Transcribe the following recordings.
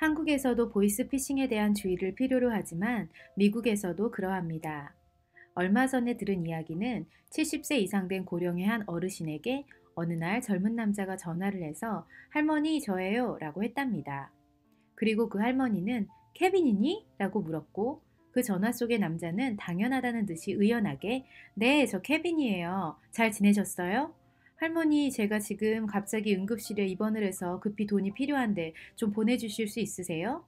한국에서도 보이스피싱에 대한 주의를 필요로 하지만 미국에서도 그러합니다. 얼마 전에 들은 이야기는 70세 이상 된 고령의 한 어르신에게 어느 날 젊은 남자가 전화를 해서 할머니 저예요 라고 했답니다. 그리고 그 할머니는 케빈이니? 라고 물었고 그 전화 속의 남자는 당연하다는 듯이 의연하게 네, 저 케빈이에요. 잘 지내셨어요? 할머니, 제가 지금 갑자기 응급실에 입원을 해서 급히 돈이 필요한데 좀 보내주실 수 있으세요?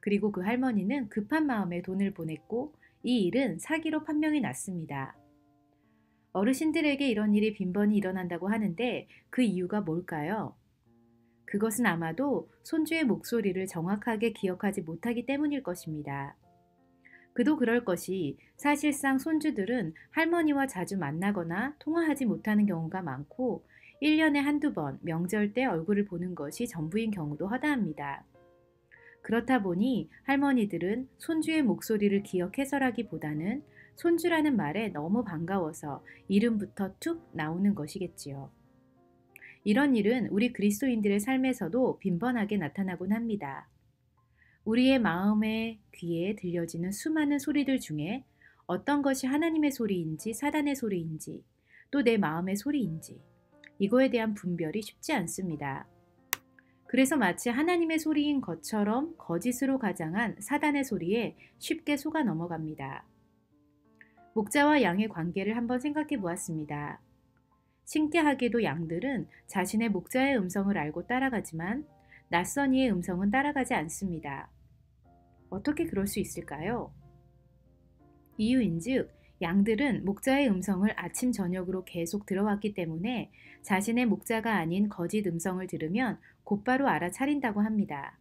그리고 그 할머니는 급한 마음에 돈을 보냈고 이 일은 사기로 판명이 났습니다. 어르신들에게 이런 일이 빈번히 일어난다고 하는데 그 이유가 뭘까요? 그것은 아마도 손주의 목소리를 정확하게 기억하지 못하기 때문일 것입니다. 그도 그럴 것이 사실상 손주들은 할머니와 자주 만나거나 통화하지 못하는 경우가 많고 1년에 한두 번 명절 때 얼굴을 보는 것이 전부인 경우도 허다합니다. 그렇다 보니 할머니들은 손주의 목소리를 기억해서라기보다는 손주라는 말에 너무 반가워서 이름부터 툭 나오는 것이겠지요. 이런 일은 우리 그리스도인들의 삶에서도 빈번하게 나타나곤 합니다. 우리의 마음의 귀에 들려지는 수많은 소리들 중에 어떤 것이 하나님의 소리인지 사단의 소리인지 또 내 마음의 소리인지 이거에 대한 분별이 쉽지 않습니다. 그래서 마치 하나님의 소리인 것처럼 거짓으로 가장한 사단의 소리에 쉽게 속아 넘어갑니다. 목자와 양의 관계를 한번 생각해 보았습니다. 신기하게도 양들은 자신의 목자의 음성을 알고 따라가지만 낯선 이의 음성은 따라가지 않습니다. 어떻게 그럴 수 있을까요? 이유인즉 양들은 목자의 음성을 아침 저녁으로 계속 들어왔기 때문에 자신의 목자가 아닌 거짓 음성을 들으면 곧바로 알아차린다고 합니다.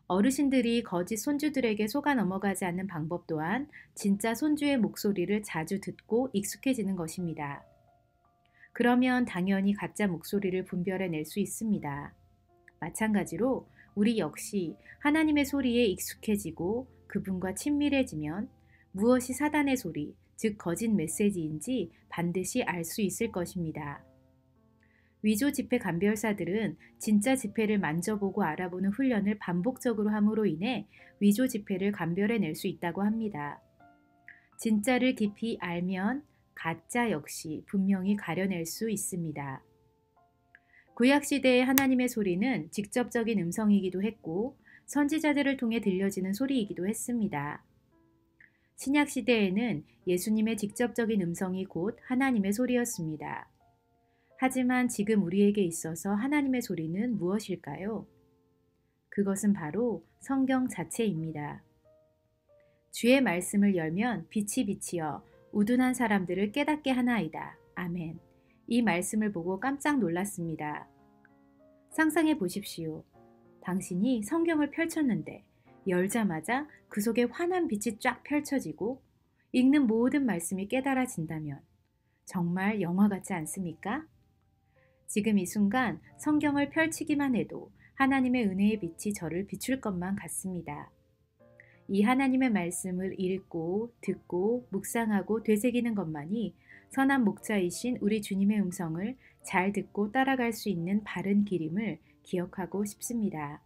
어르신들이 거짓 손주들에게 속아 넘어가지 않는 방법 또한 진짜 손주의 목소리를 자주 듣고 익숙해지는 것입니다. 그러면 당연히 가짜 목소리를 분별해낼 수 있습니다. 마찬가지로 우리 역시 하나님의 소리에 익숙해지고 그분과 친밀해지면 무엇이 사단의 소리, 즉 거짓 메시지인지 반드시 알 수 있을 것입니다. 위조 지폐 감별사들은 진짜 지폐를 만져보고 알아보는 훈련을 반복적으로 함으로 인해 위조 지폐를 감별해낼 수 있다고 합니다. 진짜를 깊이 알면 가짜 역시 분명히 가려낼 수 있습니다. 구약시대의 하나님의 소리는 직접적인 음성이기도 했고 선지자들을 통해 들려지는 소리이기도 했습니다. 신약시대에는 예수님의 직접적인 음성이 곧 하나님의 소리였습니다. 하지만 지금 우리에게 있어서 하나님의 소리는 무엇일까요? 그것은 바로 성경 자체입니다. 주의 말씀을 열면 빛이 비치어 우둔한 사람들을 깨닫게 하나이다. 아멘. 이 말씀을 보고 깜짝 놀랐습니다. 상상해 보십시오. 당신이 성경을 펼쳤는데 열자마자 그 속에 환한 빛이 쫙 펼쳐지고 읽는 모든 말씀이 깨달아진다면 정말 영화 같지 않습니까? 지금 이 순간 성경을 펼치기만 해도 하나님의 은혜의 빛이 저를 비출 것만 같습니다. 이 하나님의 말씀을 읽고 듣고 묵상하고 되새기는 것만이 선한 목자이신 우리 주님의 음성을 잘 듣고 따라갈 수 있는 바른 길임을 기억하고 싶습니다.